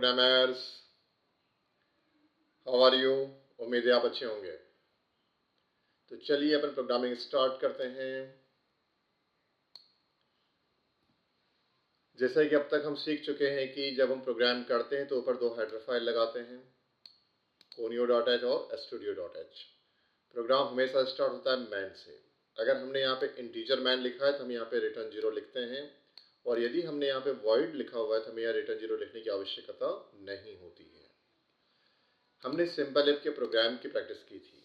Programmers, how are you? उम्मीद है आप अच्छे होंगे। तो चलिए अपन प्रोग्रामिंग स्टार्ट करते हैं। जैसे कि अब तक हम सीख चुके हैं कि जब हम प्रोग्राम करते हैं तो ऊपर दो हेडर फाइल लगाते हैं, conio.h और studio.h। प्रोग्राम हमेशा स्टार्ट होता है मैन से। अगर हमने यहाँ पे इंटीजर मैन लिखा है तो हम यहाँ पे रिटर्न 0 लिखते हैं, और यदि हमने यहाँ पे वॉइड लिखा हुआ है तो हमें यहाँ रिटर्न 0 लिखने की आवश्यकता नहीं होती है। हमने सिंपल इफ के प्रोग्राम की प्रैक्टिस की थी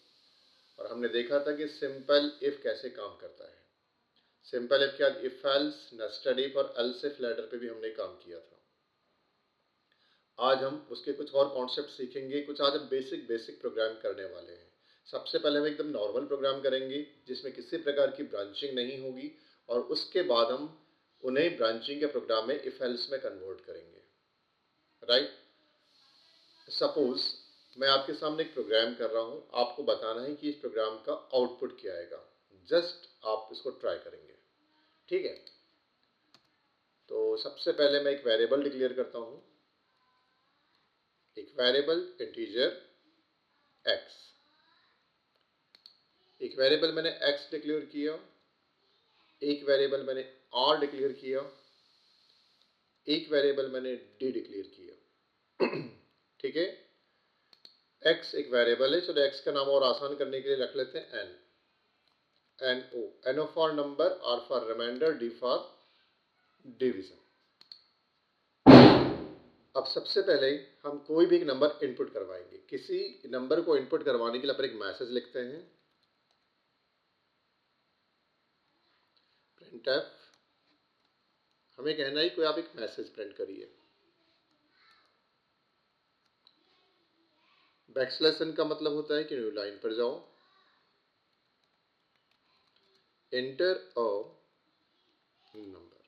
और हमने देखा था कि सिंपल इफ कैसे काम करता है। सिंपल इफ के बाद इफ एल्स, नेस्टेड इफ और एल्स इफ लैडर पे भी हमने काम किया था। आज हम उसके कुछ और कॉन्सेप्ट सीखेंगे। कुछ आज हम बेसिक प्रोग्राम करने वाले हैं। सबसे पहले हम एकदम नॉर्मल प्रोग्राम करेंगे जिसमें किसी प्रकार की ब्रांचिंग नहीं होगी, और उसके बाद हम उन्हें ब्रांचिंग के प्रोग्राम में इफ एल्स में कन्वर्ट करेंगे। राइट? सपोज मैं आपके सामने एक प्रोग्राम कर रहा हूं, आपको बताना है कि इस प्रोग्राम का आउटपुट क्या आएगा। जस्ट आप इसको ट्राई करेंगे, ठीक है? तो सबसे पहले मैं एक वेरिएबल डिक्लेयर करता हूं, एक वेरिएबल इंटीजर x। एक वेरिएबल मैंने x डिक्लेयर किया, एक वेरिएबल मैंने r डिक्लेयर किया, एक वेरिएबल मैंने d डिक्लेयर किया। ठीक है? x एक वेरिएबल है, चलो x का नाम और आसान करने के लिए रख लेते हैं n। NO, NO for number, R for remainder, D for division. अब सबसे पहले हम कोई भी एक नंबर इनपुट करवाएंगे। किसी नंबर को इनपुट करवाने के लिए अपन एक मैसेज लिखते हैं, printf। हमें कहना है कोई आप एक मैसेज प्रिंट करिए। बैकस्लैश का मतलब होता है कि न्यू लाइन पर जाओ, एंटर अ नंबर।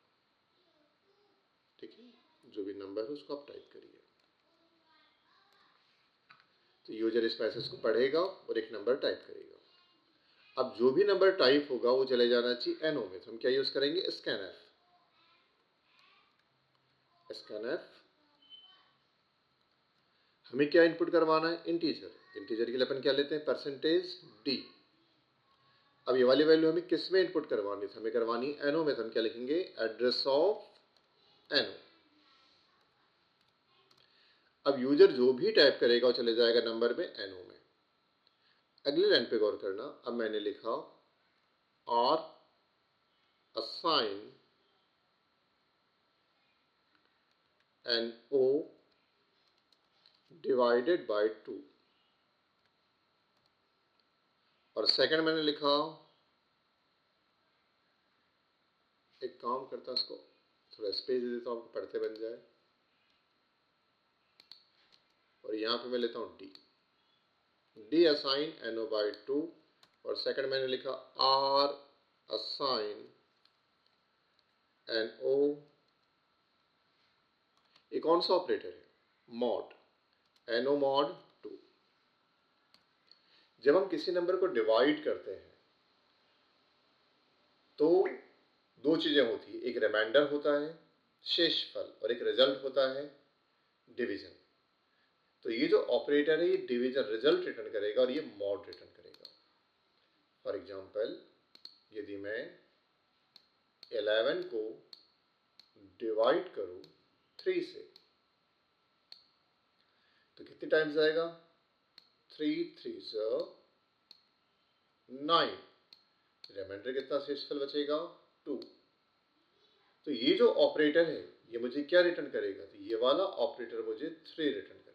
ठीक है? जो भी नंबर है उसको आप टाइप करिए। तो यूजर इस मैसेज को पढ़ेगा और एक नंबर टाइप करेगा। अब जो भी नंबर टाइप होगा वो चले जाना चाहिए एनओ में। तो हम क्या यूज करेंगे? स्कैनफ। स्कैनफ हमें क्या इनपुट करवाना है? इंटीजर। इंटीजर के लिए अपन क्या लेते हैं? %d। अब ये वाली वैल्यू हमें किस में इनपुट करवानी है? हमें करवानी है एनओ में। तो हम क्या लिखेंगे? Address of NO. अब यूजर जो भी टाइप करेगा वो चले जाएगा नंबर में एनओ में। अगले लाइन पे गौर करना। अब मैंने लिखा और असाइन NO डिवाइडेड बाय 2, और सेकंड मैंने लिखा, एक काम करता इसको थोड़ा स्पेस दे देता हूं, आपको पढ़ते बन जाए। और यहां पे मैं लेता हूं D असाइन NO बाय 2, और सेकंड मैंने लिखा R असाइन NO। ये कौन सा ऑपरेटर है? Mod, NO mod 2। जब हम किसी नंबर को डिवाइड करते हैं तो दो चीजें होती है, एक रिमाइंडर होता है शेषफल, और एक रिजल्ट होता है डिवीजन। तो ये जो ऑपरेटर है ये डिवीजन रिजल्ट रिटर्न करेगा और ये मॉड रिटर्न करेगा। फॉर एग्जांपल, यदि मैं 11 को डिवाइड करूं 3 से तो कितने टाइम्स आएगा? 3 3 9। रिमाइंडर कितना शेषफल बचेगा? 2। तो ये जो ऑपरेटर है ये मुझे क्या रिटर्न करेगा? तो ये वाला ऑपरेटर मुझे 3 रिटर्न करेगा,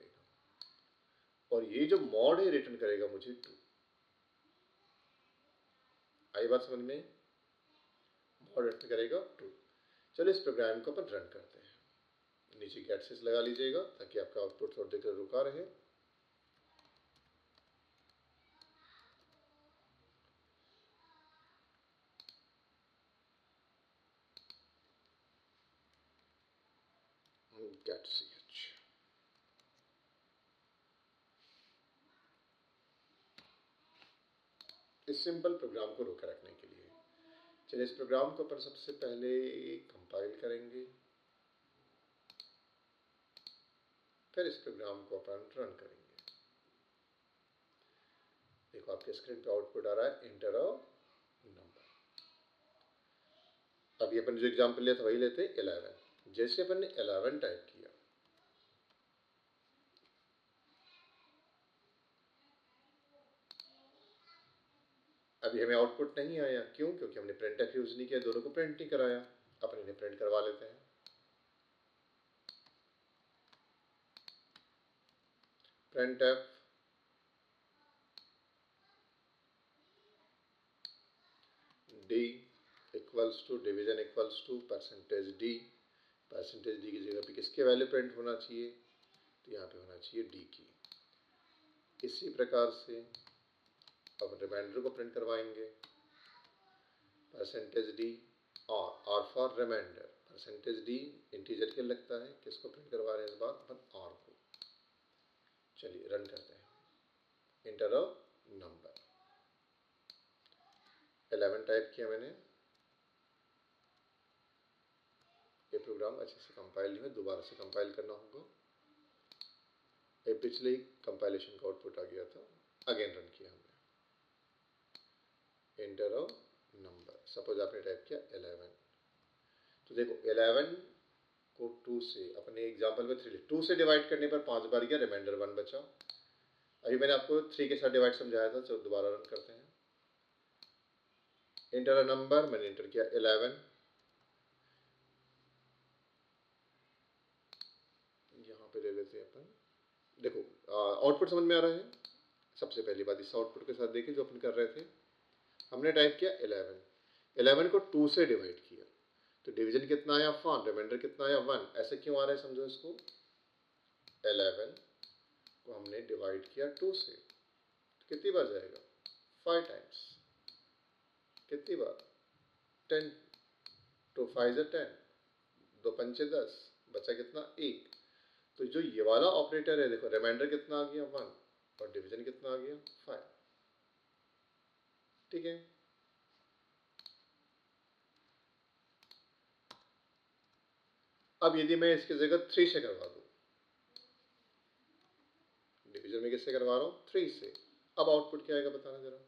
और ये जो मॉड है रिटर्न करेगा मुझे 2। आई बात समझ में? मॉड रिटर्न करेगा 2। चलो इस प्रोग्राम को अपन रन करते हैं। नीचे गेट सिस लगा लीजिएगा ताकि आपका आउटपुट थोड़ी देर रुका रहे। Get ch। इस सिंपल प्रोग्राम को रोके रखने के लिए चलिए इस प्रोग्राम को अपन सबसे पहले कंपाइल करेंगे। फिर इस प्रोग्राम को अपन रन करेंगे। देखो आपके स्क्रीन पे आउटपुट आ रहा है इंटर अ नंबर। अभी अपन जो एग्जाम्पल लिया था वही लेते हैं 11। जैसे अपन ने 11 टाइप किया, अभी हमें आउटपुट नहीं आया। क्यों? क्योंकि हमने प्रिंटफ यूज नहीं किया, दोनों को प्रिंट नहीं कराया। अपन इन्हें प्रिंट करवा लेते हैं। Printf D equals to division equals to percentage D. Percentage D की जगह पे किसके वैल्यू प्रिंट होना चाहिए? तो यहाँ पे होना चाहिए डी की। इसी प्रकार से अब रिमाइंडर को प्रिंट करवाएंगे, percentage D R for remainder. Percentage D integer के लगता है, किसको प्रिंट करवा रहे हैं इस बार? अपन आर को। चलिए रन करते हैं। इंटर अ नंबर 11 टाइप किया मैंने। ये प्रोग्राम अच्छे से कंपाइल नहीं है, दोबारा से कंपाइल करना होगा। ये पिछले ही कंपाइलेशन का आउटपुट आ गया था, अगेन रन किया हमने। इंटर अ नंबर, सपोज आपने टाइप किया 11। तो देखो 11 को 2 से, अपने एग्जांपल में 2 से डिवाइड करने पर 5 बार गया, रिमाइंडर 1 बचा। अभी मैंने आपको 3 के साथ डिवाइड समझाया था। चलो दोबारा रन करते हैं। इंटर अ नंबर, मैंने इंटर किया 11। यहाँ पे ले लेते हैं अपन। देखो आउटपुट समझ में आ रहा है। सबसे पहली बात इस आउटपुट के साथ देखिए जो अपन कर रहे थे। हमने टाइप किया 11, 11 को 2 से डिवाइड किया, तो डिवीजन कितना आया? 1। रिमाइंडर कितना आया? 1। ऐसे क्यों आ रहा है समझो इसको। 11 को हमने डिवाइड किया 2 से, तो कितनी बार जाएगा? 5 टाइम्स। कितनी बार? 10। 2 5 10, 2 5 10, बचा कितना? 1। तो जो ये वाला ऑपरेटर है, देखो रिमाइंडर कितना आ गया? 1, और डिवीजन कितना आ गया? 5। ठीक है। अब यदि मैं इसकी जगह 3 से करवा दूं, डिवीजन में किससे करवा रहा हूं? 3 से। अब आउटपुट क्या आएगा बताना जरा।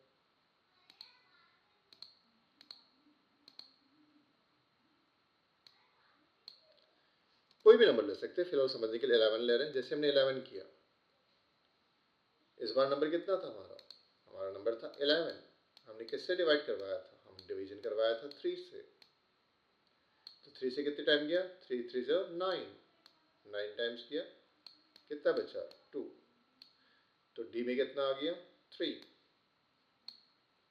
कोई भी नंबर ले सकते हैं, फिलहाल समझने के लिए 11 ले रहे हैं। जैसे हमने 11 किया, इस बार नंबर कितना था हमारा? हमारा नंबर था 11। हमने किससे डिवाइड करवाया था? हम डिवीजन करवाया था 3 से। तो 3 से कितने टाइम गया? 3 3 9, 9 टाइम्स किया, कितना बचा? 2। तो डी में कितना आ गया? 3,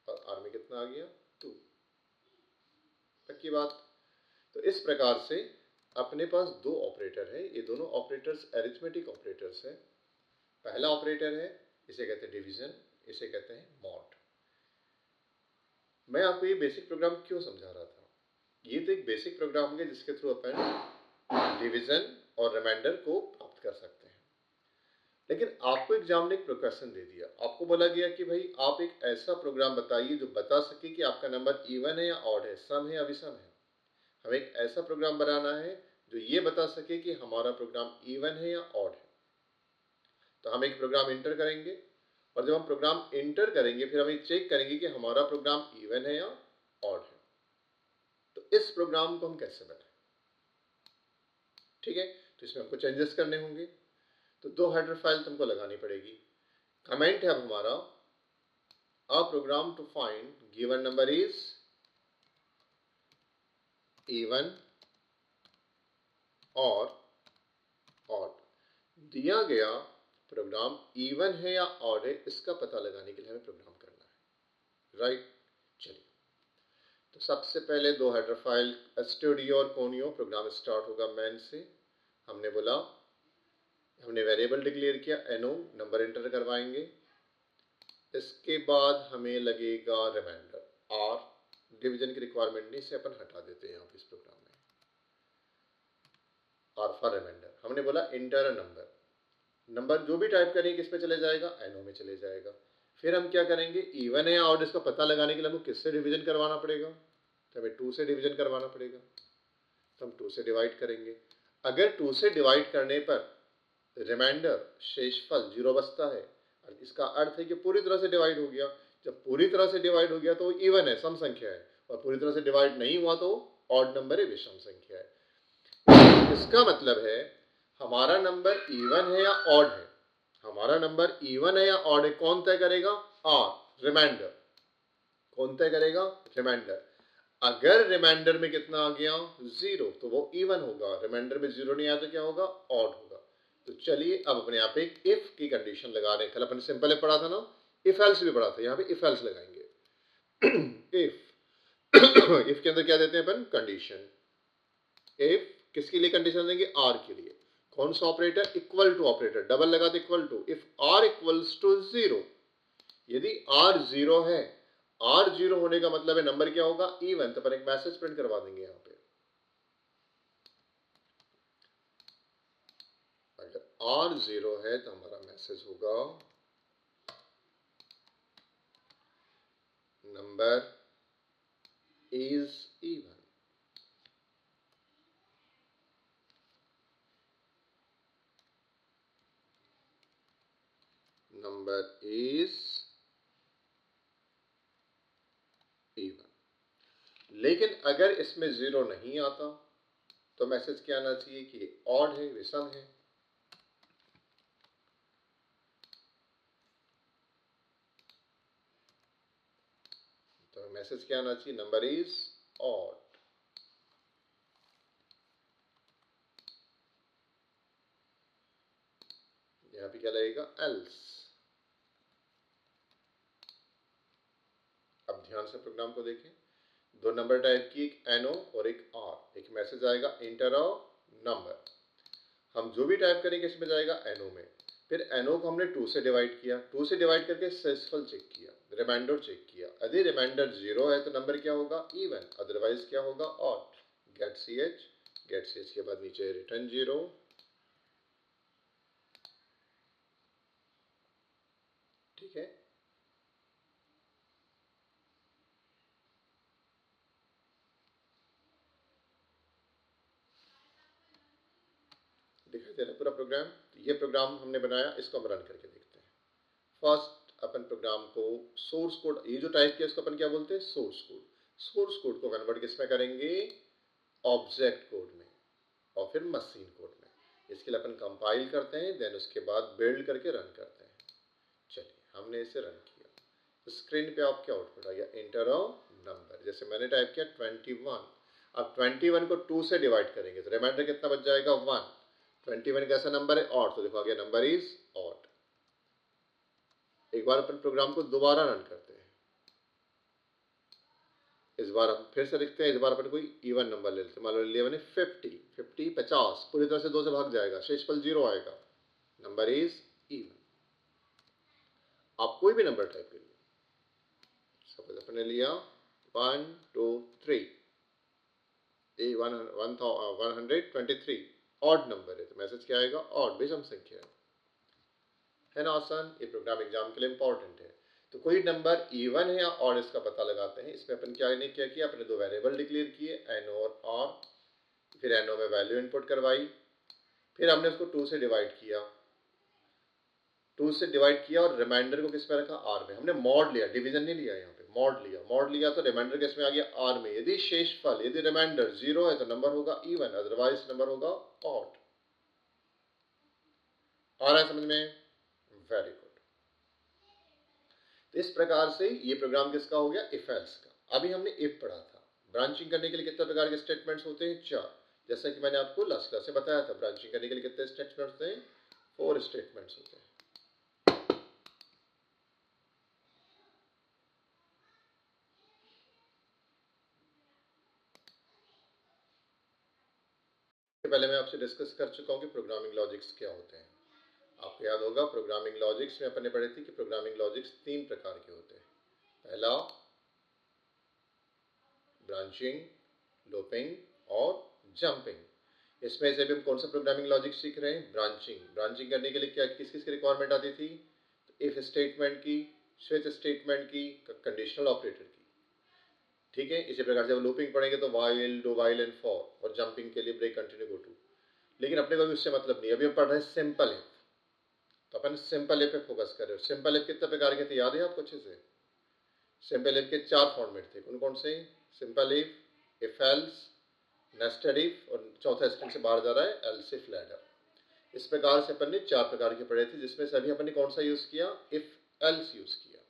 और आर में कितना आ गया? 2। तक की बात। तो इस प्रकार से अपने पास दो ऑपरेटर है। ये दोनों ऑपरेटर्स अरिथमेटिक ऑपरेटर्स है। पहला ऑपरेटर है, इसे कहते हैं डिवीजन, इसे कहते हैं मॉड। मैं आपको ये बेसिक प्रोग्राम क्यों समझा रहा था? ये तो एक बेसिक प्रोग्राम है जिसके थ्रू अपन डिवीजन और रिमाइंडर को प्राप्त कर सकते हैं। लेकिन आपको एग्जाम ने एक क्वेश्चन दे दिया, आपको बोला गया कि भाई आप एक ऐसा प्रोग्राम बताइए जो बता सके कि आपका नंबर इवन है या ऑड है, सम है या विषम है। हमें एक ऐसा प्रोग्राम बनाना है जो ये बता सके कि हमारा प्रोग्राम इवन है या ऑड है। तो हम एक प्रोग्राम इंटर करेंगे, और जब हम प्रोग्राम इंटर करेंगे फिर हम ये चेक करेंगे कि हमारा प्रोग्राम इवन है या ऑड है। तो इस प्रोग्राम को हम कैसे बनाएं? ठीक है, तो इसमें हमको चेंजेस करने होंगे। तो दो हेडर फाइल तुमको लगानी पड़ेगी। कमेंट है अब हमारा, a program to find given number is even और ऑड। दिया गया प्रोग्राम इवन है या ऑड है, इसका पता लगाने के लिए हमें प्रोग्राम करना है। राइट, चलिए। तो सबसे पहले दो हेडर फाइल स्टूडियो और कोनियो। प्रोग्राम स्टार्ट होगा मैन से। हमने बोला, हमने वेरिएबल डिक्लेयर किया नो, नंबर एंटर करवाएंगे। इसके बाद हमें लगेगा रिमाइंडर आर। डिवीजन की रिक्वायरमेंट नहीं, इसे अपन हटा देते हैं यहाँ पे इस प्रोग्राम में। R for remainder. हमने बोला इंटर नंबर, नंबर जो भी टाइप करेंगे किस पे चले जाएगा? एनो में चले जाएगा। फिर हम क्या करेंगे? इवन है या ऑड, इसका पता लगाने के लिए हमको किससे डिवीजन करवाना पड़ेगा? तो हमें 2 से डिवीजन करवाना पड़ेगा। तो हम 2 से डिवाइड करेंगे। अगर 2 से डिवाइड करने पर रिमाइंडर शेषफल 0 बचता है। इसका अर्थ है कि पूरी तरह से डिवाइड हो गया। जब पूरी तरह से डिवाइड हो गया तो इवन है, सम संख्या है, और पूरी तरह से डिवाइड नहीं हुआ तो ऑड नंबर है, विषम संख्या है। इसका मतलब है हमारा नंबर इवन है या ऑड है। हमारा नंबर इवन है या ऑड है कौन तय करेगा? R, remainder. कौन तय करेगा? रिमाइंडर। अगर रिमाइंडर में कितना आ गया? 0, तो वो इवन होगा। रिमाइंडर में 0 नहीं आया तो क्या होगा? ऑड होगा। तो चलिए अब अपने यहाँ पे एक इफ की कंडीशन लगा रहे हैं। कल अपन सिंपल है पढ़ा था ना, इफ एल्स भी पढ़ा था, यहाँ पे इफ एल्स लगाएंगे। इफ के अंदर क्या देते हैं अपन? कंडीशन। इफ किसके लिए कंडीशन देंगे? आर के लिए। कौन सा operator? Equal to operator, double लगा दे equal to. If R equals to 0, यदि आर 0 है, आर 0 होने का मतलब है नंबर क्या होगा? इवन। तो अपन एक मैसेज प्रिंट करवा देंगे यहाँ पे। अगर आर 0 है तो हमारा मैसेज होगा number is even. Number is even. लेकिन अगर इसमें 0 नहीं आता तो मैसेज क्या आना चाहिए कि ऑड है, विषम है। तो मैसेज क्या आना चाहिए? Number is odd. यहां पे क्या लगेगा? एल्स। अब ध्यान से प्रोग्राम को देखें। दो नंबर टाइप की, एक एनओ और एक आर। एक मैसेज आएगा इंटर अ नंबर। हम जो भी टाइप करेंगे इसमें जाएगा एनओ में। फिर एनओ को हमने 2 से डिवाइड किया, 2 से डिवाइड करके शेषफल चेक किया, रिमाइंडर चेक किया। यदि रिमाइंडर 0 है तो नंबर क्या होगा? इवन, अदरवाइज क्या होगा? Odd. Get C H, get C H के बाद नीचे रिटर्न 0। ठीक है, दिखाई दे रहा है पूरा प्रोग्राम। तो ये प्रोग्राम हमने बनाया, इसको हम रन करके देखते हैं। फर्स्ट अपन प्रोग्राम को सोर्स कोड, ये जो टाइप किया इसको अपन क्या बोलते हैं? Source code. सोर्स कोड को कन्वर्ट किसमें करेंगे? ऑब्जेक्ट कोड में, और फिर मशीन कोड में। इसके लिए अपन कंपाइल करते हैं, देन उसके बाद बिल्ड करके रन करते हैं। चलिए हमने इसे रन किया तो स्क्रीन पे आप क्या आउटपुट आ गया? Inter a number. जैसे मैंने टाइप किया 21। अब 21 को 2 से डिवाइड करेंगे तो रिमाइंडर कितना बच जाएगा? 1। 21 कैसा नंबर है? ऑड। तो देखो आ गया नंबर इज ऑड। एक बार अपन प्रोग्राम को दोबारा रन करते हैं। इस बार हम फिर से लिखते हैं। इस बार अपन कोई इवन नंबर ले लेते हैं। मान लो लिया मैंने 50। 50 पूरी तरह से 2 से भाग जाएगा, शेषफल 0 आएगा। Number is even. आप कोई भी नंबर टाइप करिए। सपोज अपने लिया 1 2 3, 123 ऑड नंबर है तो मैसेज क्या आएगा? ऑड, विषम संख्या है ना। आसान। ये प्रोग्राम एग्जाम के लिए इंपॉर्टेंट है। तो कोई नंबर इवन है या ऑड, इसका पता लगाते हैं। इसमें अपन क्या किया? अपने दो वेरिएबल डिक्लेयर किए, एन और आर। फिर एनओ में वैल्यू इनपुट करवाई, फिर हमने उसको 2 से डिवाइड किया। 2 से डिवाइड किया और रिमाइंडर को किस में रखा? आर में। हमने मॉड लिया, डिवीजन नहीं लिया, यहाँ पे मॉड लिया। मॉड लिया तो रिमाइंडर किस में आ गया? आर में। यदि शेषफल, यदि रिमाइंडर 0 है तो नंबर होगा इवन, अदरवाइज नंबर होगा ऑड। आ रहा है समझ में? Very good. तो इस प्रकार से ये प्रोग्राम किसका हो गया? इफ एल्स का। अभी हमने इफ पढ़ा था। ब्रांचिंग करने के लिए कितने प्रकार के स्टेटमेंट्स होते हैं? 4। जैसा कि मैंने आपको लास्ट क्लास में बताया था, ब्रांचिंग करने के लिए कितने स्टेटमेंट्स होते हैं? 4 स्टेटमेंट्स होते हैं। पहले मैं आपसे डिस्कस कर चुका हूं कि प्रोग्रामिंग लॉजिक्स क्या होते हैं। आपको याद होगा प्रोग्रामिंग लॉजिक्स में अपन ने पढ़े थे कि प्रोग्रामिंग लॉजिक्स 3 प्रकार के होते हैं। पहला ब्रांचिंग, लूपिंग और जंपिंग। इसमें से भी हम कौन सा प्रोग्रामिंग लॉजिक सीख रहे हैं? ब्रांचिंग। ब्रांचिंग करने के लिए क्या किस किस की रिक्वायरमेंट आती थी? तो इफ स्टेटमेंट की, स्विच स्टेटमेंट की, कंडीशनल ऑपरेटर की। ठीक है। इसी प्रकार से लूपिंग पढ़ेंगे तो while, do while and for, और जंपिंग के लिए ब्रेक, कंटिन्यू, गो टू। लेकिन अपने को भी उससे मतलब नहीं, अभी हम पढ़ रहे हैं सिंपल इफ, तो अपन सिंपल इफ पे फोकस कर रहे हो। सिंपल इफ कितने प्रकार के थे याद है आपको अच्छे से? सिंपल इफ के 4 फॉर्मेट थे, कौन कौन से? Simple if else, nested if, और चौथा स्ट्रिंग से बाहर जा रहा है एल्स इफ लैडर। इस प्रकार से अपन ने 4 प्रकार के पढ़े थे, जिसमें से अभी अपन ने कौन सा यूज किया? इफ एल्स यूज किया,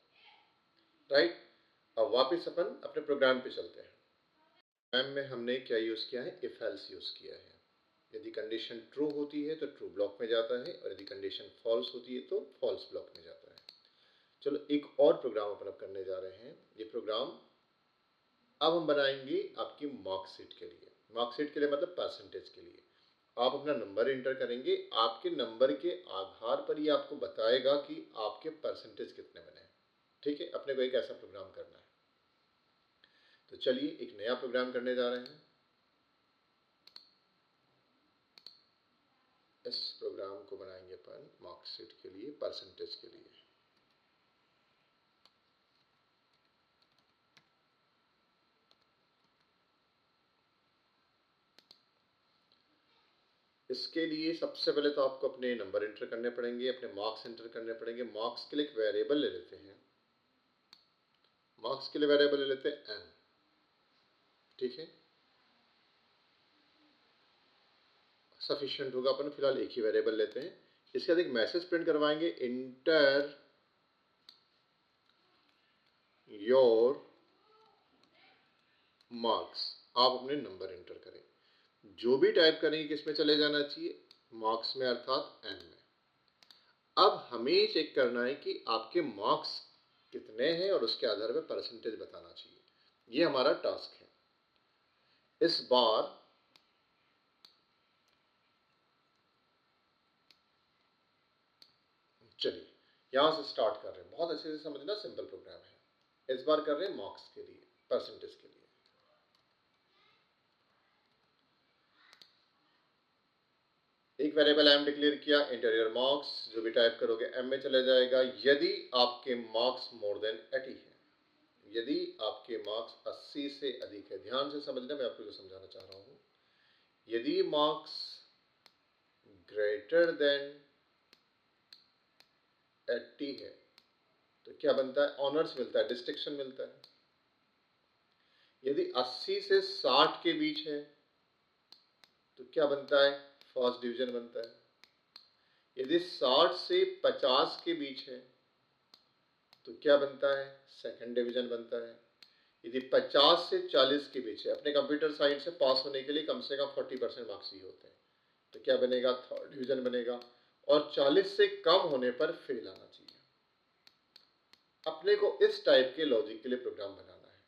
राइट। अब वापस अपन अपने प्रोग्राम पे चलते हैं। प्रोग्राम में हमने क्या यूज किया है? इफ एल्स यूज किया है। यदि कंडीशन ट्रू होती है तो ट्रू ब्लॉक में जाता है, और यदि कंडीशन फॉल्स होती है तो फॉल्स ब्लॉक में जाता है। चलो एक और प्रोग्राम अपन अब करने जा रहे हैं। ये प्रोग्राम अब हम बनाएंगे आपकी मार्कशीट के लिए। मार्कशीट के लिए मतलब परसेंटेज के लिए। आप अपना नंबर एंटर करेंगे, आपके नंबर के आधार पर ये आपको बताएगा कि आपके परसेंटेज कितने बने हैं। ठीक है, अपने को एक ऐसा प्रोग्राम करना है। तो चलिए एक नया प्रोग्राम करने जा रहे हैं। इस प्रोग्राम को बनाएंगे अपन मार्कशीट के लिए, परसेंटेज के लिए। इसके लिए सबसे पहले तो आपको अपने नंबर एंटर करने पड़ेंगे, अपने मार्क्स एंटर करने पड़ेंगे। मार्क्स के लिए एक वेरिएबल ले लेते हैं। मार्क्स के लिए वेरिएबल ले लेते हैं n, ठीक है, सफिशिएंट होगा। अपन फिलहाल एक ही वेरिएबल लेते हैं। इसके बाद एक मैसेज प्रिंट करवाएंगे, इंटर योर मार्क्स। आप अपने नंबर एंटर करें, जो भी टाइप करेंगे किसमें चले जाना चाहिए? मार्क्स में, अर्थात n में। अब हमें चेक करना है कि आपके मार्क्स कितने हैं और उसके आधार पर परसेंटेज बताना चाहिए। ये हमारा टास्क है। इस बार चलिए यहां से स्टार्ट कर रहे हैं। बहुत अच्छे से समझना, सिंपल प्रोग्राम है। इस बार कर रहे हैं मार्क्स के लिए, परसेंटेज के लिए। एक वेरिएबल m डिक्लेयर किया, इंटीरियर मार्क्स। जो भी टाइप करोगे m में चले जाएगा। यदि आपके मार्क्स मोर देन 80 है, यदि आपके मार्क्स 80 से अधिक है, ध्यान से समझना, मैं आपको जो समझाना चाह रहा हूं। यदि मार्क्स ग्रेटर देन 80 है तो क्या बनता है? ऑनर्स मिलता है, डिस्टिंक्शन मिलता है। यदि 80 से 60 के बीच है तो क्या बनता है? फर्स्ट डिवीजन बनता है। यदि 60 से 50 के बीच है तो क्या बनता है? सेकंड डिवीजन बनता है। यदि 50 से 40 के बीच है, अपने कंप्यूटर साइंस से पास होने के लिए कम से कम 40% मार्क्स ही होते हैं, तो क्या बनेगा? थर्ड डिवीजन बनेगा। और 40 से कम होने पर फेल आना चाहिए। अपने को इस टाइप के लॉजिक के लिए प्रोग्राम बनाना है।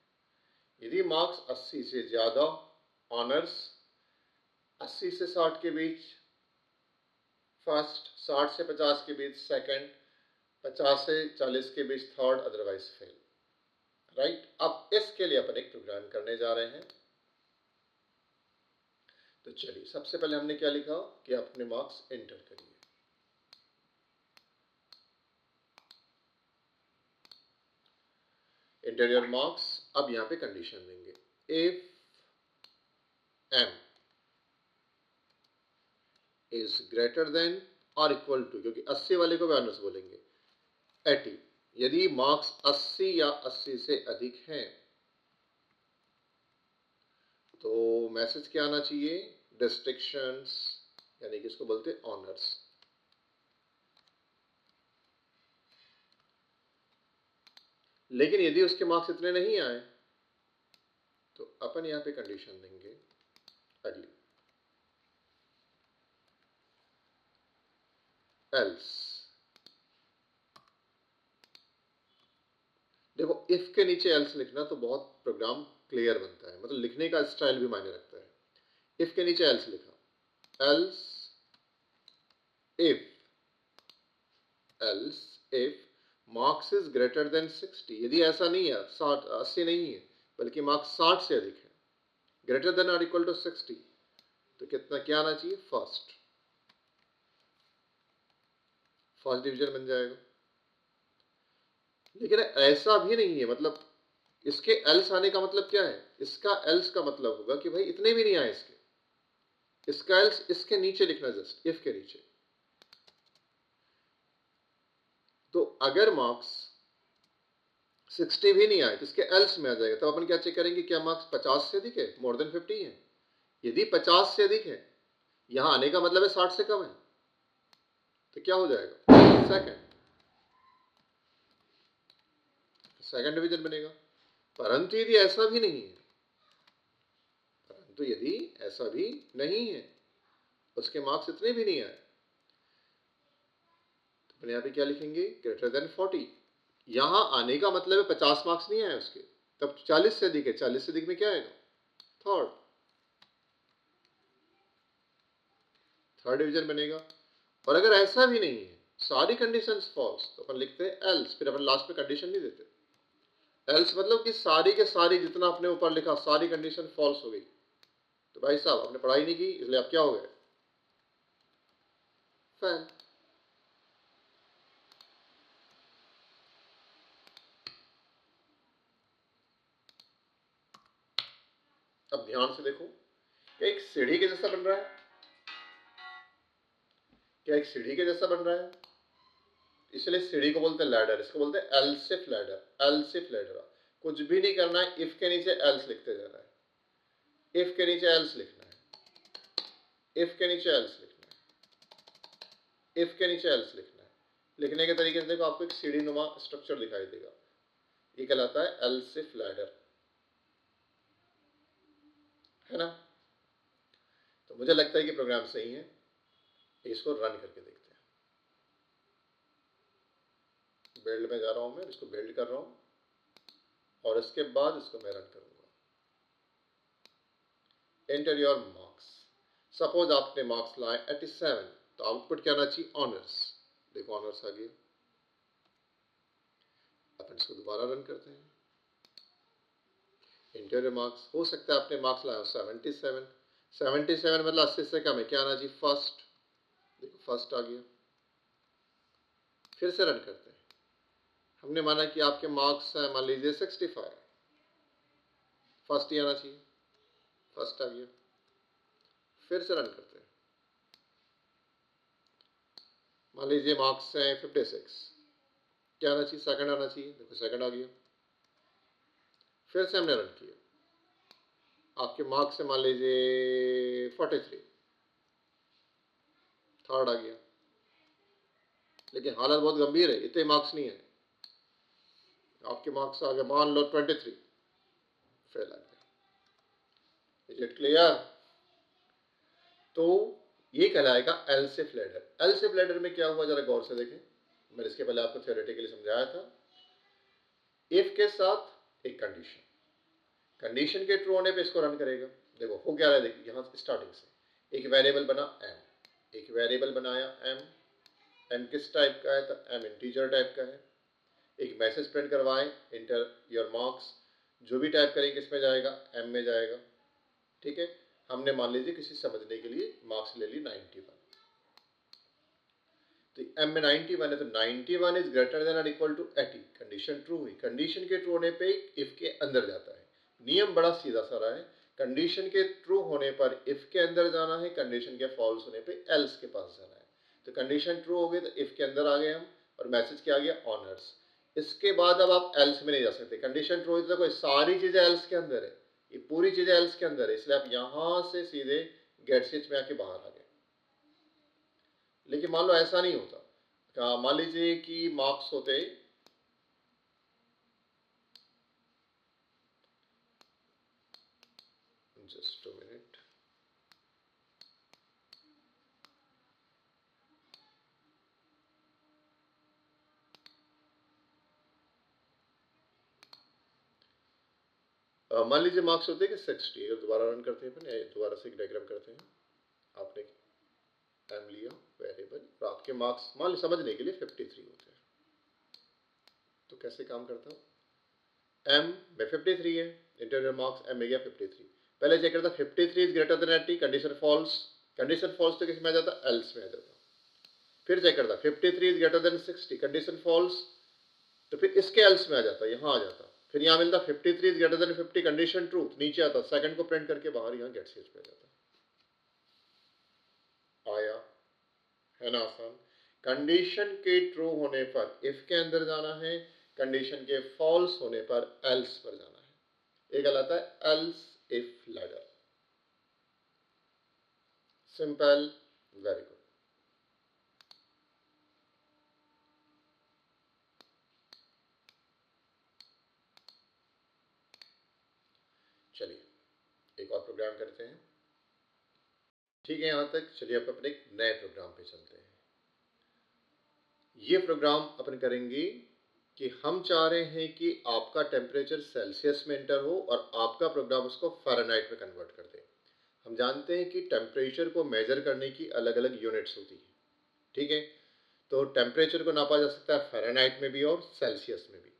यदि मार्क्स 80 से ज्यादा ऑनर्स, 80 से 60 के बीच फर्स्ट, 60 से 50 के बीच सेकंड, 50 से 40 के बीच थर्ड, अदरवाइज फेल, राइट। अब इसके लिए अपन एक प्रोग्राम करने जा रहे हैं। तो चलिए सबसे पहले हमने क्या लिखा कि अपने मार्क्स एंटर करिए। Interior marks. अब यहां पे कंडीशन देंगे, if m is greater then और इक्वल टू, क्योंकि 80 वाले को वैल्यूज बोलेंगे, 80। यदि मार्क्स 80 या 80 से अधिक हैं तो मैसेज क्या आना चाहिए? डिस्टिंक्शंस, यानी कि इसको बोलते हैं ऑनर्स। लेकिन यदि उसके मार्क्स इतने नहीं आए तो अपन यहां पे कंडीशन देंगे अगली, एल्स। देखो इफ के नीचे एल्स लिखना तो बहुत प्रोग्राम क्लियर बनता है, मतलब लिखने का स्टाइल भी मायने रखता है। इफ के नीचे एल्स लिखा, else if marks is greater than 60। यदि ऐसा नहीं है, 60 80 नहीं है बल्कि मार्क्स 60 से अधिक है, ग्रेटर देन और इक्वल टू 60, तो कितना क्या आना चाहिए? फर्स्ट डिवीजन बन जाएगा। लेकिन ऐसा भी नहीं है, मतलब इसके एल्स आने का मतलब क्या है? इसका एल्स का मतलब होगा कि भाई इतने भी नहीं आए इसके, इसका एल्स इसके नीचे लिखना, जस्ट इफ के नीचे। तो अगर मार्क्स 60 भी नहीं आए तो इसके एल्स में आ जाएगा। तो अपन क्या चेक करेंगे, क्या मार्क्स 50 से अधिक है, मोर देन 50 है। यदि 50 से अधिक है, यहां आने का मतलब है 60 से कम है, तो क्या हो जाएगा, सेकंड डिवीजन बनेगा। परंतु यदि ऐसा भी नहीं है, उसके मार्क्स इतने भी नहीं आए, तो अपने यहां पे क्या लिखेंगे, ग्रेटर देन 40। यहां आने का मतलब है 50 मार्क्स नहीं आए उसके, तब 40 से अधिक है। 40 से अधिक में क्या आएगा, थर्ड डिवीजन बनेगा। और अगर ऐसा भी नहीं है, सारी कंडीशंस फॉल्स, तो अपन लिखते हैं एल्स, फिर अपन लास्ट में कंडीशन नहीं देते। एल्स मतलब कि सारी के सारी जितना अपने ऊपर लिखा सारी कंडीशन फॉल्स हो गई, तो भाई साहब आपने पढ़ाई नहीं की, इसलिए आप क्या हो गए, फेल। अब ध्यान से देखो, एक सीढ़ी के जैसा बन रहा है, क्या एक सीढ़ी के जैसा बन रहा है, इसलिए सीढ़ी को बोलते हैं लैडर, इसको बोलते हैं एल्सिफ लैडर। एल्सिफ लैडर, कुछ भी नहीं करना है, इफ के नीचे एल्स लिखते जाना है, इफ के नीचे एल्स लिखना है, इफ के नीचे एल्स लिखना है, इफ के नीचे एल्स लिखना है। लिखने के तरीके से देखो, आपको एक सीढ़ी नुमा स्ट्रक्चर दिखाई देगा, ये कहलाता है एल्सिफ लैडर, है ना। तो मुझे लगता है कि प्रोग्राम सही है, इसको रन करके देखते हैं। बिल्ड में जा रहा हूं मैं, इसको बिल्ड कर रहा हूं और इसके बाद इसको मैं रन करूंगा। Enter your marks. सपोज आपने मार्क्स लाए 87, तो आउटपुट क्या आना चाहिए, ऑनर्स। देखो ऑनर्स आ गया। अपन इसको दोबारा रन करते हैं। Enter your marks. हो सकता है आपने मार्क्स लाए 77, 77 मतलब 80 से कम है, क्या आना चाहिए, फर्स्ट। देखो फर्स्ट आ गया। फिर से रन करते हैं। हमने माना कि आपके मार्क्स हैं, मान लीजिए 65, फर्स्ट ही आना चाहिए, फर्स्ट आ गया। फिर से रन करते हैं। मान लीजिए मार्क्स हैं 56, क्या आना चाहिए, सेकंड आना चाहिए। देखो सेकंड आ गया। फिर से हमने रन किया, आपके मार्क्स हैं मान लीजिए 43, थर्ड आ गया। लेकिन हालत बहुत गंभीर है, इतने मार्क्स नहीं है, आपके मार्क्स आ गए मान लो 23, फेल आ गया। Is it clear. तो ये कहलाएगा एल्सिफ लैडर। एल्सिफ लैडर में क्या हुआ, जरा गौर से देखें। मैंने इसके पहले आपको थ्योरेटिकली समझाया था। इफ के साथ एक कंडीशन, कंडीशन के ट्रू होने पे इसको रन करेगा। देखो हो क्या रहा है, देखिए यहां स्टार्टिंग से एक वेरिएबल बना m, एक वेरिएबल बनाया m किस टाइप का है, तो m इंटीजर टाइप का है। एक मैसेज प्रिंट करवाएं, इंटर योर मार्क्स, जो भी टाइप करेंगे किस में जाएगा, m में जाएगा। ठीक है, हमने मान लीजिए किसी समझने के लिए मार्क्स ले ली 91, तो m में 91 है, तो 91 इज ग्रेटर देन और इक्वल टू 80, कंडीशन ट्रू हुई। कंडीशन के ट्रू होने पे इफ के अंदर जाता है। नियम बड़ा सीधा सारा है, कंडीशन के ट्रू होने पर इफ के अंदर जाना है, कंडीशन के फॉल्स होने पे एल्स के पास जाना है। तो कंडीशन ट्रू हो गई तो इफ के अंदर आ गए हम, और मैसेज क्या आ गया, ऑनर्स। इसके बाद अब आप एल्स में नहीं जा सकते। कंडीशन ट्रू हुई तो कोई सारी चीजें एल्स के अंदर है, ये पूरी चीजें एल्स के अंदर है, इसलिए आप यहां से सीधे गेट स्विच में आके बाहर आ गए। लेकिन मान लो ऐसा नहीं होता, मान लीजिए कि मार्क्स होते, जस्ट अ मिनट, मान लीजिए मार्क्स होते कि 60, दोबारा रन करते हैं, दोबारा से एक डायग्राम करते हैं। आपने एम लिया वेरिएबल, और आपके मार्क्स मान लीजिए समझने के लिए 53 होते हैं। तो कैसे काम करता हूँ, m में 53 है, इंटर मार्क्स m में गया 53। पहले चेक करता 53 is greater than 80, condition false. Condition false तो किस में आ जाता, एल्स में आ जाता। फिर चेक करता 53 is greater than 60, condition false, तो फिर इसके एल्स में आ जाता, यहां आ जाता। फिर यहां मिलता 53 is greater then 50, condition true, नीचे आता, सेकंड को प्रिंट करके बाहर यहां गेट स्विच पे आ जाता। है ना आसान। कंडीशन के ट्रू होने पर इफ के अंदर जाना है, कंडीशन के फॉल्स होने पर एल्स पर जाना है। एक कहलाता है else if ladder. Simple, very good. चलिए एक और प्रोग्राम करते हैं। ठीक है, यहाँ तक। चलिए अब अपने एक नए प्रोग्राम पे चलते हैं। ये प्रोग्राम अपन करेंगे कि हम चाह रहे हैं कि आपका टेम्परेचर सेल्सियस में एंटर हो और आपका प्रोग्राम उसको फ़ारेनहाइट में कन्वर्ट कर दे। हम जानते हैं कि टेम्परेचर को मेजर करने की अलग अलग यूनिट्स होती है। ठीक है, तो टेम्परेचर को नापा जा सकता है फ़ारेनहाइट में भी और सेल्सियस में भी।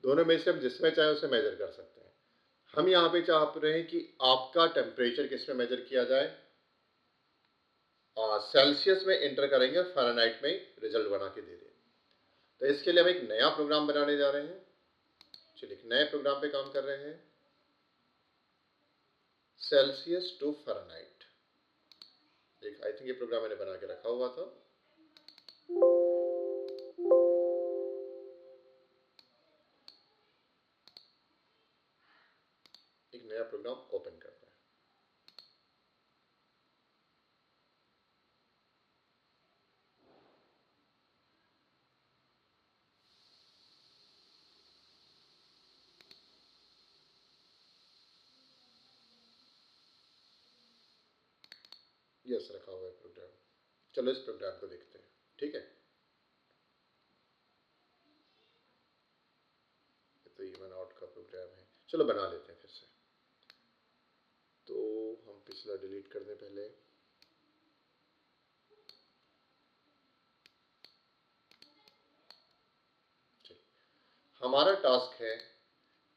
दोनों में से हम जिसमें चाहे उसे मेजर कर सकते हैं। हम यहाँ पे चाह रहे हैं कि आपका टेम्परेचर किस में मेजर किया जाए, और सेल्सियस में एंटर करेंगे और फ़ारेनहाइट में रिजल्ट बना के दे दें। तो इसके लिए हम एक नया प्रोग्राम बनाने जा रहे हैं। चलिए एक नए प्रोग्राम पे काम कर रहे हैं, सेल्सियस टू फ़ारेनहाइट। एक आई थिंक ये प्रोग्राम मैंने बना के रखा हुआ था। एक नया प्रोग्राम ओपन करते हैं। यस, रखा हुआ है प्रोग्राम। चलो इस प्रोग्राम को देखते हैं। ठीक है, तो इवन आउट का प्रोग्राम है। चलो बना लेते हैं फिर से। तो हम पिछला डिलीट कर दें पहले। हमारा टास्क है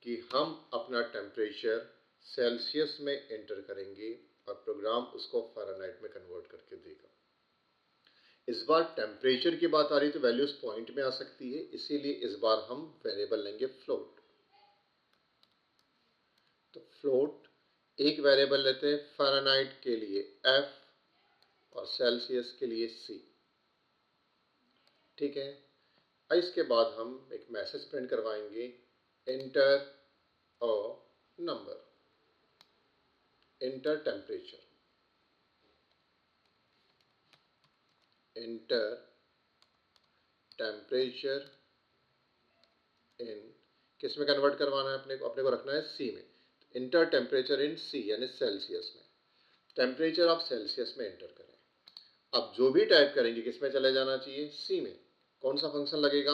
कि हम अपना टेम्परेचर सेल्सियस में एंटर करेंगे और प्रोग्राम उसको फ़ारेनहाइट में कन्वर्ट करके देगा। इस बार टेम्परेचर की बात आ रही तो वैल्यूज पॉइंट में आ सकती है, इसीलिए इस बार हम वेरिएबल लेंगे फ्लोट। तो फ्लोट एक वेरिएबल लेते हैं फ़ारेनहाइट के लिए F और सेल्सियस के लिए C। ठीक है, इसके बाद हम एक मैसेज प्रिंट करवाएंगे, enter a number, enter temperature, enter temperature in, किस में कन्वर्ट करवाना है अपने को रखना है C में। इंटर टेम्परेचर इन C यानी सेल्सियस में। टेम्परेचर आप सेल्सियस में एंटर करें। अब जो भी टाइप करेंगे किस में चले जाना चाहिए, C में। कौन सा फंक्शन लगेगा,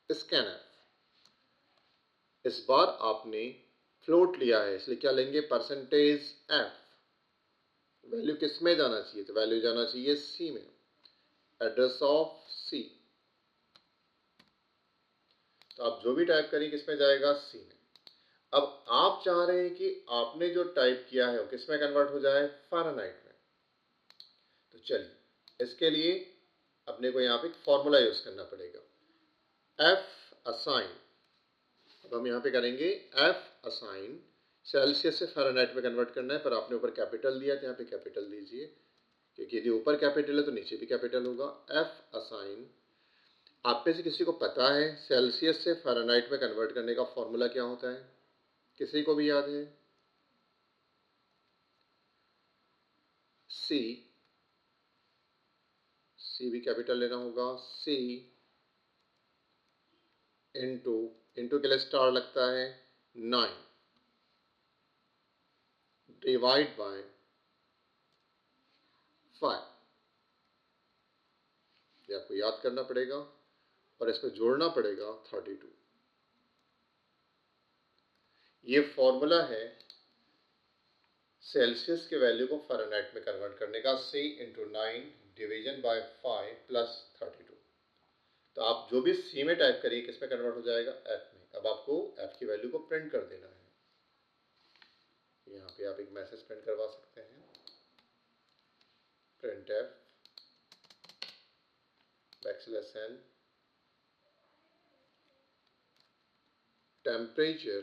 स्कैनफ। इस बार आपने फ्लोट लिया है इसलिए क्या लेंगे, परसेंटेज F। वैल्यू किस में जाना चाहिए, तो वैल्यू जाना चाहिए C में, एड्रेस ऑफ C। तो आप जो भी टाइप करेंगे किस में जाएगा, C में। अब आप चाह रहे हैं कि आपने जो टाइप किया है वो किस में कन्वर्ट हो जाए, फ़ारेनहाइट में। तो चलिए इसके लिए अपने को यहाँ पे एक फॉर्मूला यूज करना पड़ेगा, F असाइन। अब हम यहाँ पे करेंगे F असाइन, सेल्सियस से फ़ारेनहाइट में कन्वर्ट करना है, पर आपने ऊपर कैपिटल दिया तो यहाँ पे कैपिटल दीजिए, क्योंकि यदि ऊपर कैपिटल है तो नीचे भी कैपिटल होगा। F असाइन, आप में से किसी को पता है सेल्सियस से फ़ारेनहाइट में कन्वर्ट करने का फॉर्मूला क्या होता है, किसी को भी याद है, C भी कैपिटल लेना होगा, C इंटू के लिए स्टार लगता है 9 डिवाइड बाय 5। ये आपको याद करना पड़ेगा और इसमें जोड़ना पड़ेगा 32। ये फॉर्मूला है सेल्सियस के वैल्यू को फ़ारेनहाइट में कन्वर्ट करने का, C into 9 division bye 5 plus 32। तो आप जो भी C में टाइप करिए किस में कन्वर्ट हो जाएगा, F में। अब आपको F की वैल्यू को प्रिंट कर देना है। यहाँ पे आप एक मैसेज प्रिंट करवा सकते हैं, print F backslash n temperature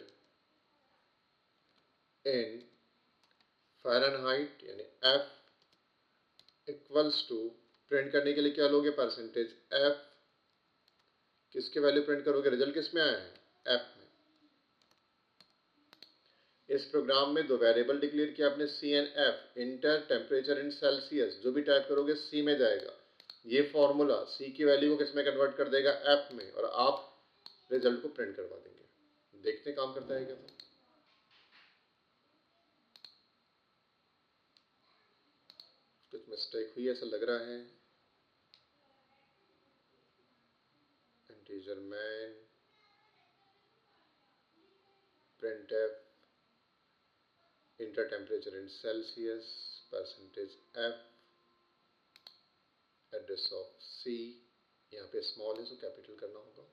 in Fahrenheit यानी F इक्वल्स टू प्रिंट करने के लिए क्या लोगे, परसेंटेज एफ, किसके वैल्यू प्रिंट करोगे, रिजल्ट किस में आया है, एफ में। इस प्रोग्राम में दो वेरिएबल डिक्लेयर किया आपने, C and F, enter temperature in Celsius, जो भी टाइप करोगे सी में जाएगा। ये फॉर्मूला सी की वैल्यू को किस में कन्वर्ट कर देगा, एफ में, और आप रिजल्ट को प्रिंट करवा देंगे। देखते काम करता है क्या। कुछ मिस्टेक हुई ऐसा लग रहा है। Integer main, printf, enter temperature in Celsius, percentage F, address of C, यहाँ पे स्मॉल है तो कैपिटल करना होगा।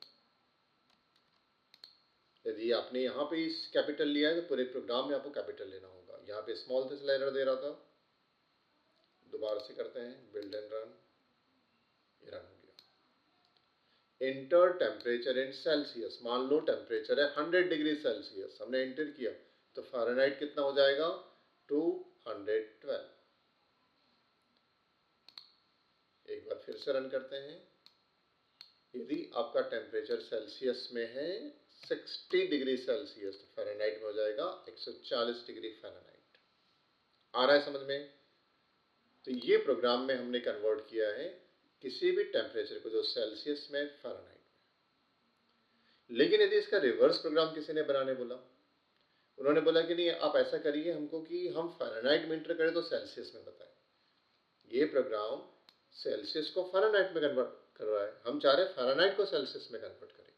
यदि आपने यहाँ पे इस कैपिटल लिया है तो पूरे प्रोग्राम में आपको कैपिटल लेना होगा। यहाँ पे स्मॉल से एरर दे रहा था, दोबारा से करते हैं, बिल्ड एंड रन, रन हो गया। इंटर टेम्परेचर इन सेल्सियस, मान लो टेम्परेचर है 100 डिग्री सेल्सियस, हमने एंटर किया तो फ़ारेनहाइट कितना हो जाएगा, 212। एक बार फिर से रन करते हैं। यदि आपका टेम्परेचर सेल्सियस में है 60 डिग्री सेल्सियस तो फ़ारेनहाइट में हो जाएगा 140 डिग्री फ़ारेनहाइट। आ रहा है समझ में। तो ये प्रोग्राम में हमने कन्वर्ट किया है किसी भी टेम्परेचर को जो सेल्सियस में, फ़ारेनहाइट में। लेकिन यदि इसका रिवर्स प्रोग्राम किसी ने बनाने बोला, उन्होंने बोला कि नहीं आप ऐसा करिए हमको कि हम फ़ारेनहाइट में इंटर करें तो सेल्सियस में बताएं। ये प्रोग्राम सेल्सियस को फ़ारेनहाइट में कन्वर्ट कर रहा है, हम चाह रहे हैं फ़ारेनहाइट को सेल्सियस में कन्वर्ट करें,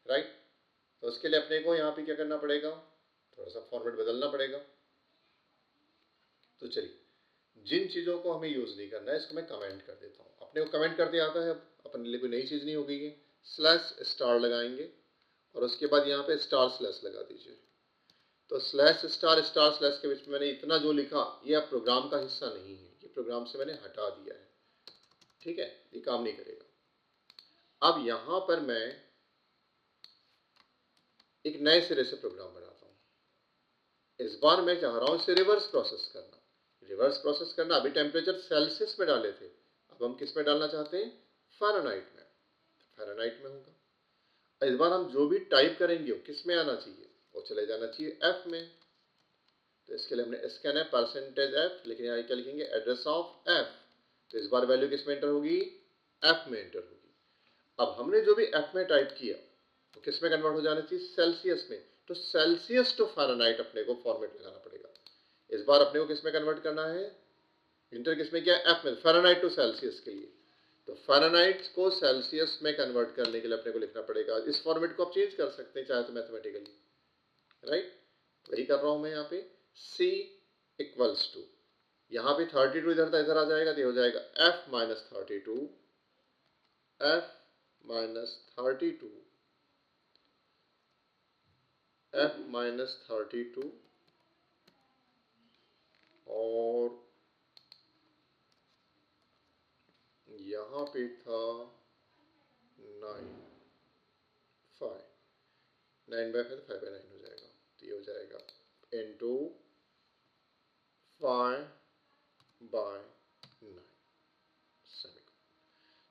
राइट। तो उसके लिए अपने को यहाँ पे क्या करना पड़ेगा, थोड़ा सा फॉर्मेट बदलना पड़ेगा। तो चलिए, जिन चीज़ों को हमें यूज़ नहीं करना है इसको मैं कमेंट कर देता हूँ। अपने को कमेंट करते आता है, अपने लिए कोई नई चीज़ नहीं हो गई है। स्लैश स्टार लगाएंगे और उसके बाद यहाँ पे स्टार स्लैश लगा दीजिए। तो स्लैश स्टार स्टार स्लैश के बीच में मैंने इतना जो लिखा ये अब प्रोग्राम का हिस्सा नहीं है, ये प्रोग्राम से मैंने हटा दिया है, ठीक है, ये काम नहीं करेगा। अब यहाँ पर मैं एक नए सिरे से प्रोग्राम बनाता हूँ। इस बार मैं चाह रहा हूँ इसे रिवर्स प्रोसेस करना। रिवर्स प्रोसेस करना, अभी टेम्परेचर सेल्सियस में डाले थे, अब हम किस में डालना चाहते हैं, फ़ारेनहाइट में। फ़ारेनहाइट में होगा। इस बार हम जो भी टाइप करेंगे वो किस में आना चाहिए, वो चले जाना चाहिए एफ में। तो इसके लिए हमने स्कैन है परसेंटेज एफ, लेकिन यहाँ क्या लिखेंगे, एड्रेस ऑफ एफ। तो इस बार वैल्यू किस में एंटर होगी, एफ में एंटर होगी। अब हमने जो भी एफ में टाइप किया तो किस में कन्वर्ट हो जाना चाहिए, सेल्सियस में। तो सेल्सियस टू फ़ारेनहाइट अपने को फॉर्मेट लगाना पड़ेगा। इस बार अपने को किस में कन्वर्ट करना है, इंटर किस में किया, एफ में, फ़ारेनहाइट टू सेल्सियस के लिए। तो फ़ारेनहाइट को सेल्सियस में कन्वर्ट करने के लिए अपने को लिखना पड़ेगा। इस फॉर्मेट को आप चेंज कर सकते हैं चाहे तो मैथमेटिकली, राइट। वही कर रहा हूं मैं यहाँ पे, C इक्वल्स टू, यहाँ पे 32 इधर था, इधर आ जाएगा तो हो जाएगा F minus 32, F minus 32, F minus 32, और यहाँ पे था 9, 5, 9/5, 5/9 हो जाएगा। तो ये हो जाएगा इंटू 5/9।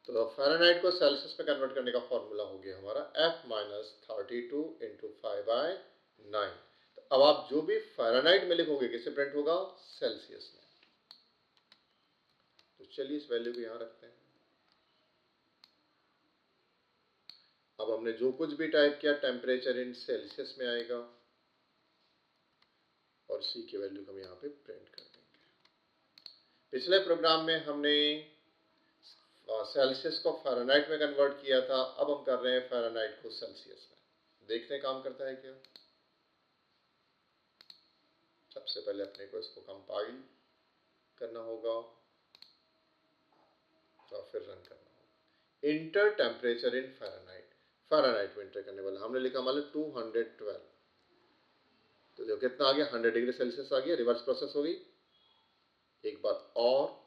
तो फ़ारेनहाइट को सेल्सियस में कन्वर्ट करने का फॉर्मूला हो गया हमारा F माइनस 32 इंटू 5/9। तो अब आप जो भी फ़ारेनहाइट में लिखोगे किससे प्रिंट होगा, सेल्सियस में। तो चलिए इस वैल्यू को यहाँ रखते हैं। अब हमने जो कुछ भी टाइप किया टेम्परेचर इन सेल्सियस में आएगा और C की वैल्यू को हम यहाँ पे प्रिंट कर देंगे। पिछले प्रोग्राम में हमने सेल्सियस को फ़ारेनहाइट में कन्वर्ट किया था, अब हम कर रहे हैं फ़ारेनहाइट को सेल्सियस में। देखते हैं काम करता है क्या। सबसे पहले अपने को इसको कंपाइल करना होगा और फिर रन करना होगा। इंटर टेम्परेचर इन फ़ारेनहाइट, फ़ारेनहाइट में इंटर करने वाला हमने लिखा मतलब 212। तो जो कितना आ गया, 100 डिग्री सेल्सियस आ गया। रिवर्स प्रोसेस हो गई। एक बार और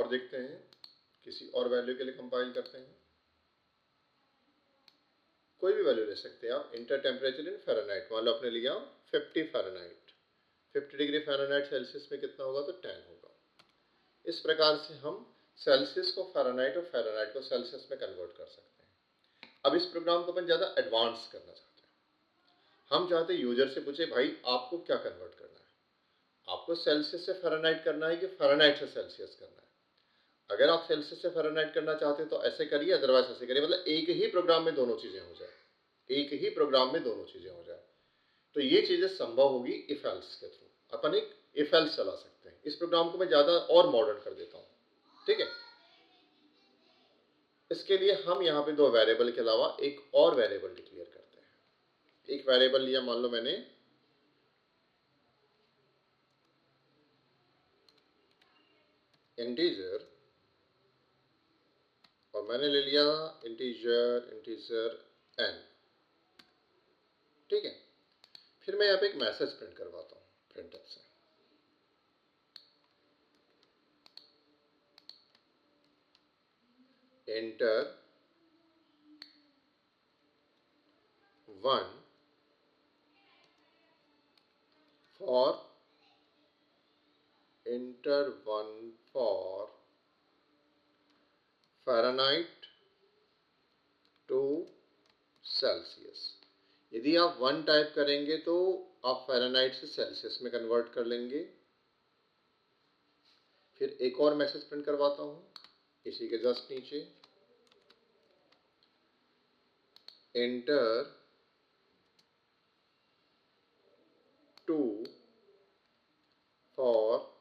देखते हैं किसी और वैल्यू के लिए कंपाइल करते हैं, कोई भी वैल्यू ले सकते हैं आप। इंटर टेम्परेचर इन फ़ारेनहाइट, मान लो आपने लिया 50 फ़ारेनहाइट, 50 डिग्री फ़ारेनहाइट सेल्सियस में कितना होगा, तो 10 होगा। इस प्रकार से हम सेल्सियस को फ़ारेनहाइट और फ़ारेनहाइट को सेल्सियस में कन्वर्ट कर सकते हैं। अब इस प्रोग्राम को अपन ज़्यादा एडवांस करना चाहते हैं, हम चाहते हैं यूजर से पूछे भाई आपको क्या कन्वर्ट करना है, आपको सेल्सियस से फ़ारेनहाइट करना है कि फ़ारेनहाइट से सेल्सियस करना है। अगर आप सेल्सियस से फ़ारेनहाइट करना चाहते हैं तो ऐसे करिए, अदरवाइज ऐसे करिए, मतलब एक ही प्रोग्राम में दोनों चीज़ें हो जाए, एक ही प्रोग्राम में दोनों चीज़ें हो जाए। तो ये चीज़ें संभव होगी इफ एल्स के थ्रू। अपन एक इफ एल्स चला सकते हैं। इस प्रोग्राम को मैं ज़्यादा और मॉडर्न कर देता हूँ, ठीक है। इसके लिए हम यहाँ पे दो वेरिएबल के अलावा एक और वेरिएबल डिक्लेयर करते हैं। एक वेरिएबल लिया, मान लो मैंने इंटीजर, और मैंने ले लिया इंटीजर n, ठीक है। फिर मैं यहाँ पे एक मैसेज प्रिंट करवाता हूँ प्रिंटफ से, enter 1 for Fahrenheit to Celsius. यदि आप 1 टाइप करेंगे तो आप फ़ारेनहाइट से सेल्सियस में कन्वर्ट कर लेंगे। फिर एक और मैसेज प्रिंट करवाता हूँ इसी के जस्ट नीचे, enter 2 for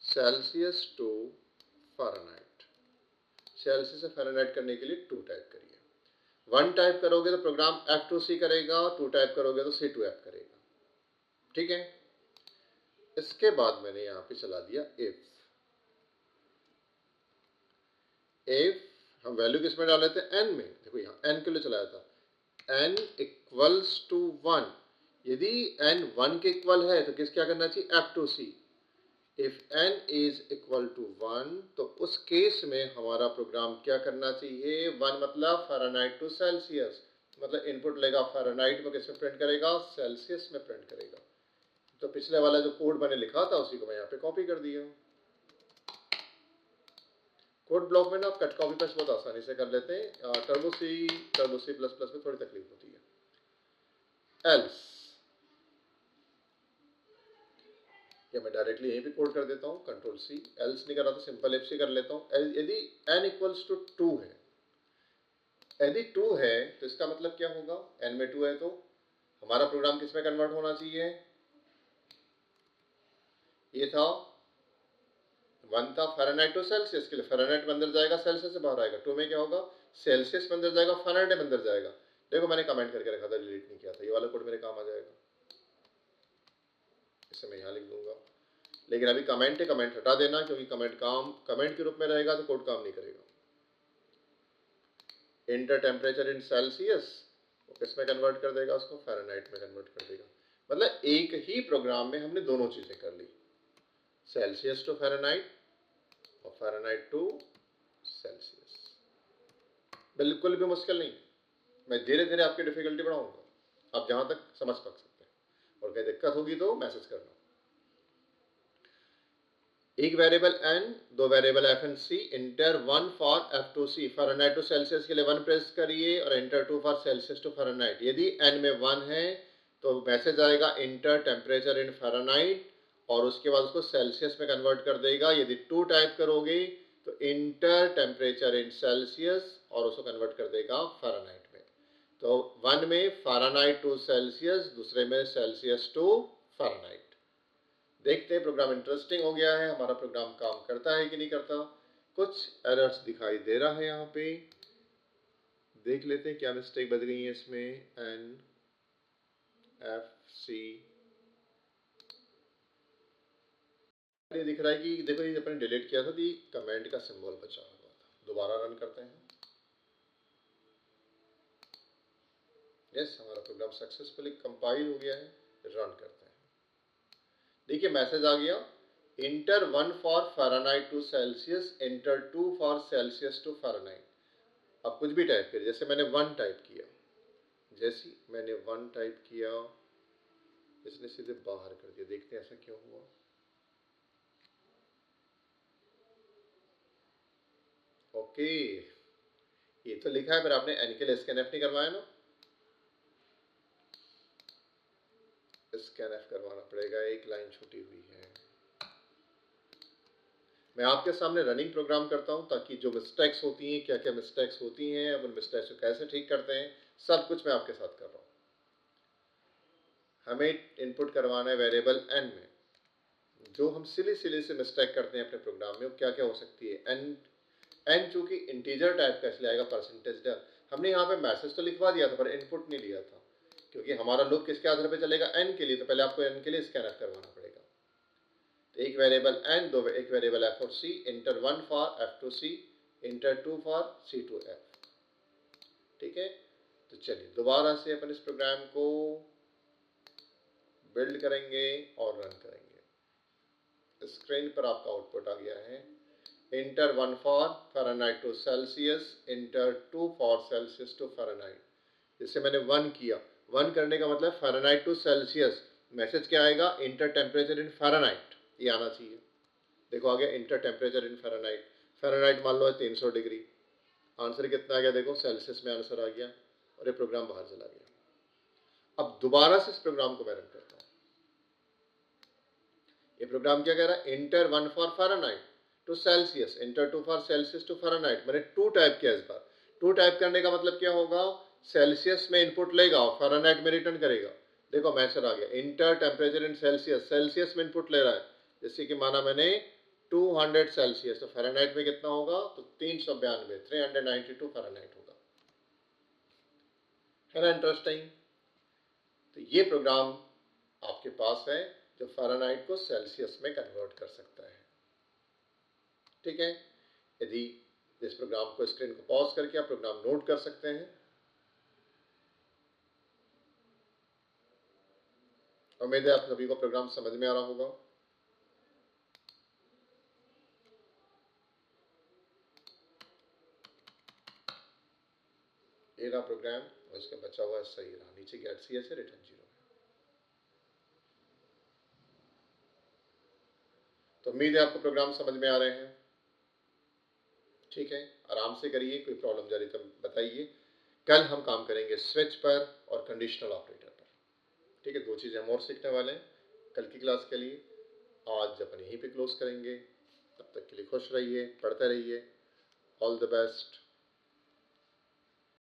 Celsius to Fahrenheit. Celsius से फ़ारेनहाइट करने के लिए 2 टाइप करिए। 1 टाइप करोगे तो प्रोग्राम F2C करेगा, 2 टाइप करोगे तो C2F करेगा, ठीक है। इसके बाद मैंने यहाँ पे चला दिया इफ हम वैल्यू किस में डाल लेते हैं, n में। देखो यहाँ n के लिए चलाया था, n इक्वल्स टू 1। यदि n 1 के इक्वल है तो क्या करना चाहिए, F2C। If n is equal to 1 तो उस केस में हमारा प्रोग्राम क्या करना चाहिए, 1 मतलब फ़ारेनहाइट टू सेल्सियस, मतलब इनपुट लेगा फ़ारेनहाइट में, किस में प्रिंट करेगा, सेल्सियस में प्रिंट करेगा। तो पिछले वाला जो कोड मैंने लिखा था उसी को मैं यहाँ पे कॉपी कर दिया। कोड ब्लॉक में ना आप कट कॉपी पेस्ट बहुत आसानी से कर लेते हैं, टर्बो सी प्लस प्लस में थोड़ी तकलीफ होती है। एल्स, या मैं डायरेक्टली यहीं पे कोड कर देता हूँ, कंट्रोल सी। एल्स नहीं कर रहा तो सिंपल एफ सी कर लेता हूँ। यदि n इक्वल्स टू 2 है, यदि 2 है तो इसका मतलब क्या होगा, n में 2 है तो हमारा प्रोग्राम किस में कन्वर्ट होना चाहिए, ये था 1 था फ़ारेनहाइट टू सेल्सियस के लिए, फ़ारेनहाइट में अंदर जाएगा, सेल्सियस से बाहर आएगा। 2 में क्या होगा, सेल्सियस में अंदर जाएगा, फ़ारेनहाइट में अंदर जाएगा। देखो मैंने कमेंट करके रखा था, डिलीट नहीं किया था, ये वाला कोड मेरे काम आ जाएगा। इसे मैं यहाँ लिख दूंगा, लेकिन अभी कमेंट है, कमेंट हटा देना, क्योंकि कमेंट के रूप में रहेगा तो कोड काम नहीं करेगा। इंटर टेम्परेचर इन सेल्सियस, वो किस में कन्वर्ट कर देगा, उसको फ़ारेनहाइट में कन्वर्ट कर देगा। मतलब एक ही प्रोग्राम में हमने दोनों चीज़ें कर ली, सेल्सियस टू फ़ारेनहाइट और फ़ारेनहाइट टू सेल्सियस। बिल्कुल भी मुश्किल नहीं, मैं धीरे धीरे आपकी डिफिकल्टी बढ़ाऊंगा, आप जहाँ तक समझ पा सकते हैं, और कहीं दिक्कत होगी तो मैसेज करना। एक वेरिएबल n, दो variable f and c, enter 1 for F2C, Fahrenheit to Celsius के लिए 1 प्रेस करिए, और enter 2 for Celsius to Fahrenheit. यदि n में 1 है तो मैसेज आएगा इंटर टेम्परेचर इन फ़ारेनहाइट, और उसके बाद उसको सेल्सियस में कन्वर्ट कर देगा। यदि 2 टाइप करोगे तो इंटर टेम्परेचर इन सेल्सियस, और उसको कन्वर्ट कर देगा फ़ारेनहाइट में। तो 1 में फ़ारेनहाइट टू सेल्सियस, दूसरे में सेल्सियस टू फ़ारेनहाइट। देखते हैं प्रोग्राम इंटरेस्टिंग हो गया है, हमारा प्रोग्राम काम करता है कि नहीं करता। कुछ एरर्स दिखाई दे रहा है, यहाँ पे देख लेते हैं क्या मिस्टेक बच गई है इसमें। NFC ये दिख रहा है कि देखो ये अपने डिलीट किया था तो ये कमेंट का सिंबल बचा हुआ था। दोबारा रन करते हैं। यस, हमारा प्रोग्राम सक्सेसफुली कंपाइल हो गया है, रन करते हैं। देखिए मैसेज आ गया, enter 1 for Fahrenheit to Celsius, enter 2 for Celsius to Fahrenheit. अब कुछ भी टाइप करिए, जैसे मैंने 1 टाइप किया, जैसे मैंने 1 टाइप किया, इसने सीधे बाहर कर दिया। देखते हैं ऐसा क्यों हुआ। ओके, ये तो लिखा है, पर आपने एन के लिए स्कैन एफ नहीं करवाया ना। स्कैन एफ करवाना पड़ेगा, एक लाइन छूटी हुई है। मैं आपके सामने रनिंग प्रोग्राम करता हूं ताकि जो मिस्टेक्स होती हैं, क्या क्या मिस्टेक्स होती हैं, अब उन मिस्टेक्स को कैसे ठीक करते हैं, सब कुछ मैं आपके साथ कर रहा हूं। हमें इनपुट करवाना है वेरिएबल एन में। जो हम सिली से मिस्टेक करते हैं अपने प्रोग्राम में, वो क्या क्या हो सकती है। एन एन चूंकि इंटीजर टाइप का इसलिए आएगा परसेंटेज डर। हमने यहाँ पे मैसेज तो लिखवा दिया था पर इनपुट नहीं लिया था, क्योंकि हमारा लूप किसके आधार पे चलेगा, एन के लिए। तो पहले आपको एन के लिए स्कैनफ करवाना पड़ेगा। तो एक वेरिएबल एन, एक वेरिएबल एफ और C, enter 1 for F to C, enter 2 for C to F. ठीक है, तो चलिए दोबारा से अपन इस प्रोग्राम को बिल्ड करेंगे और रन करेंगे। स्क्रीन पर आपका आउटपुट आ गया है। Enter 1 for Fahrenheit to Celsius, enter 2 for Celsius to Fahrenheit. जिससे मैंने 1 किया, 1 करने का मतलब फ़ारेनहाइट टू सेल्सियस। मैसेज क्या आएगा, इंटर टेम्परेचर इन फ़ारेनहाइट, ये आना चाहिए। देखो आ गया इंटर टेम्परेचर इन फ़ारेनहाइट। फ़ारेनहाइट मान लो है 300 डिग्री। आंसर कितना आ गया, देखो सेल्सियस में आंसर आ गया और ये प्रोग्राम बाहर चला गया। अब दोबारा से इस प्रोग्राम को मैं रन करता हूँ। ये प्रोग्राम क्या कह रहा है, enter 1 for Fahrenheit to Celsius, enter 2 for Celsius to Fahrenheit. मैंने 2 टाइप किया इस बार। 2 टाइप करने का मतलब क्या होगा, सेल्सियस में इनपुट लेगा और फ़ारेनहाइट में रिटर्न करेगा। देखो मैसेज आ गया, inter temperature in Celsius, Celsius में इनपुट ले रहा है। जैसे कि माना मैंने 200 सेल्सियस, तो फ़ारेनहाइट में कितना होगा, तो 392, 392 फ़ारेनहाइट होगा। है ना इंटरेस्टिंग। तो ये प्रोग्राम आपके पास है जो फ़ारेनहाइट को सेल्सियस में कन्वर्ट कर सकता है। ठीक है, यदि इस प्रोग्राम को, स्क्रीन को पॉज करके आप प्रोग्राम नोट कर सकते हैं। उम्मीद है आप सभी को प्रोग्राम समझ में आ रहा होगा। ये रहा प्रोग्राम और इसका बचा हुआ सही रहा, नीचे गेट सी से रिटर्न 0 है। तो उम्मीद है आपको प्रोग्राम समझ में आ रहे हैं। ठीक है, आराम से करिए, कोई प्रॉब्लम जारी तो बताइए। कल हम काम करेंगे स्विच पर और कंडीशनल ऑपरेटर पर। ठीक है, 2 चीज़ें हम और सीखने वाले हैं कल की क्लास के लिए। आज अपन यहीं पे क्लोज करेंगे। तब तक के लिए खुश रहिए, पढ़ते रहिए। All the best.